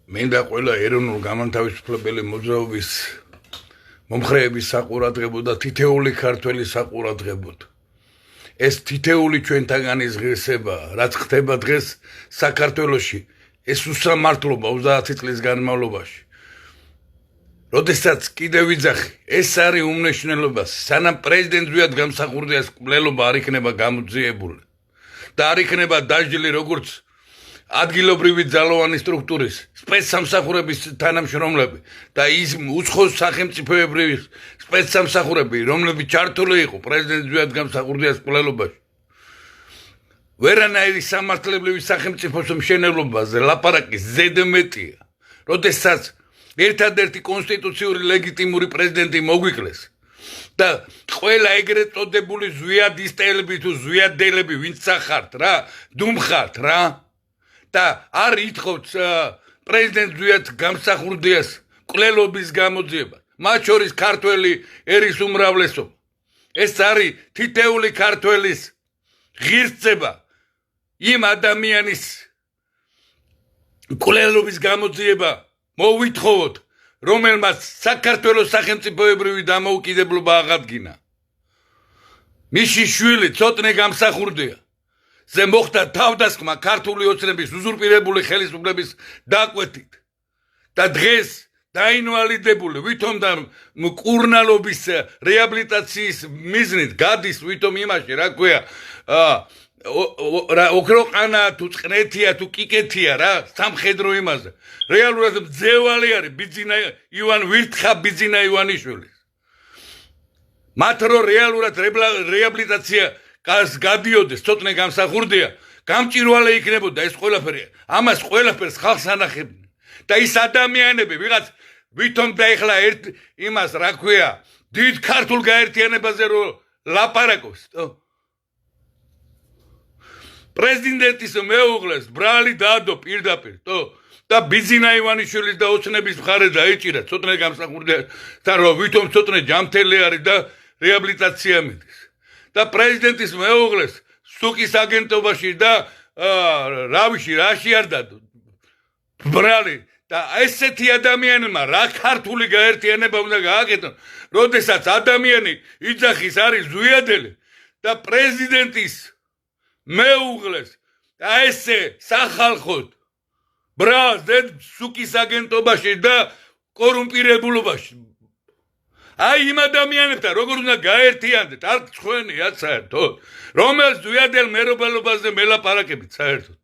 მინდა ყველა ეროვნულ გამანთავისუფლებელი მოძრაობის მომხრეების საყურადღებო და თითეული ქართველის საყურადღებოდ. ეს თითეული ჩვენთაგანის ღირსება, რაც ხდება დღეს საქართველოში, ეს უსამართლობა 30 წლის განმავლობაში. როდესაც კიდევ ვიძახი, ეს არის უმნიშვნელობა, სანამ პრეზიდენტ ზვიად გამსახურდიას მკვლელობა არ იქნება გამოძიებული და არ იქნება დაჯდილი როგორც ადგილობრივი ძალოვანი სტრუქტურის სპეცსამსახურების თანამშრომლები და ის უცხო სახელმწიფოებრივი სპეცსამსახურები, რომლებიც ჩართული იყო პრეზიდენტ ზვიად გამსახურდიას მკვლელობაში. ვერანაირი სამართლებრივი სახელმწიფოს მშენებლობაზე ლაპარაკი ზედმეტია, როდესაც ერთადერთი კონსტიტუციური ლეგიტიმური პრეზიდენტი მოგვიკლეს და ყველა ეგრეთ წოდებული ზვიადისტელები თუ ზვიადელები ვინც სახართ რა, დუმხართ რა და არ ითხოვთ პრეზიდენტ ზვიად გამსახურდიას მკვლელობის გამოძიება, მათ შორის ქართველი ერის უმრავლესობა. ეს არის თითეული ქართველის ღირსება იმ ადამიანის მკვლელობის გამოძიება მოვითხოვოთ, რომელმაც საქართველოს სახელმწიფოებრივი დამოუკიდებლობა აღადგინა. მისი შვილი ცოტნე გამსახურდია. ზე მოხდა თავდასხმა ქართული ოცნების უზურპირებული ხელისუფლების დაკვეთით და დღეს დაინვალიდებული ვითომ და მკურნალობის რეაბილიტაციის მიზნით გადის ვითომ იმაში, რა ქვია, ოქროყანა თუ წყნეთია თუ კიკეთია რა, სამხედრო იმაზე. რეალურად მძევალი არის ივან ვირთხა ბიძინა ივანიშვილის. მათ რო რეალურად რეაბილიტაცია გადიოდეს, ცოტნე გამსახურდია, გამჭირვალე იქნებოდა ეს ყველაფერი. ამას ყველაფერს ხალხს ანახებდნენ. და ის ადამიანები ვიღაც ვითომ და ეხლა იმას რა ქვია, დიდ ქართულ გაერთიანებაზე რო ლაპარაკობს, პრეზიდენტის მეუღლეს ბრალი დაადო პირდაპირ, და ბიძინა ივანიშვილის და ოცნების მხარე დაიჭირა, ცოტნე გამსახურდია და რო ვითომ ცოტნე ჯამთელი არის და რეაბილიტაცია მიდის. და პრეზიდენტის მეუღლეს სუკის აგენტობაში და რაში არ დადო ბრალი და ესეთი ადამიანმა რა ქართული გაერთიანება უნდა გააკეთონ, როდესაც ადამიანი იძახის არის ზვიადელი და პრეზიდენტის მეუღლეს და ესე სახალხოდ ბრალს სუკის აგენტობაში და კორუმპირებულობაში. აი იმ ადამიანებთან როგორ უნდა გაერთიანდეთ, არ თქვენიათ საერთოდ, რომელს ზვიადელ მერობელობაზე მელაპარაკებით საერთოდ,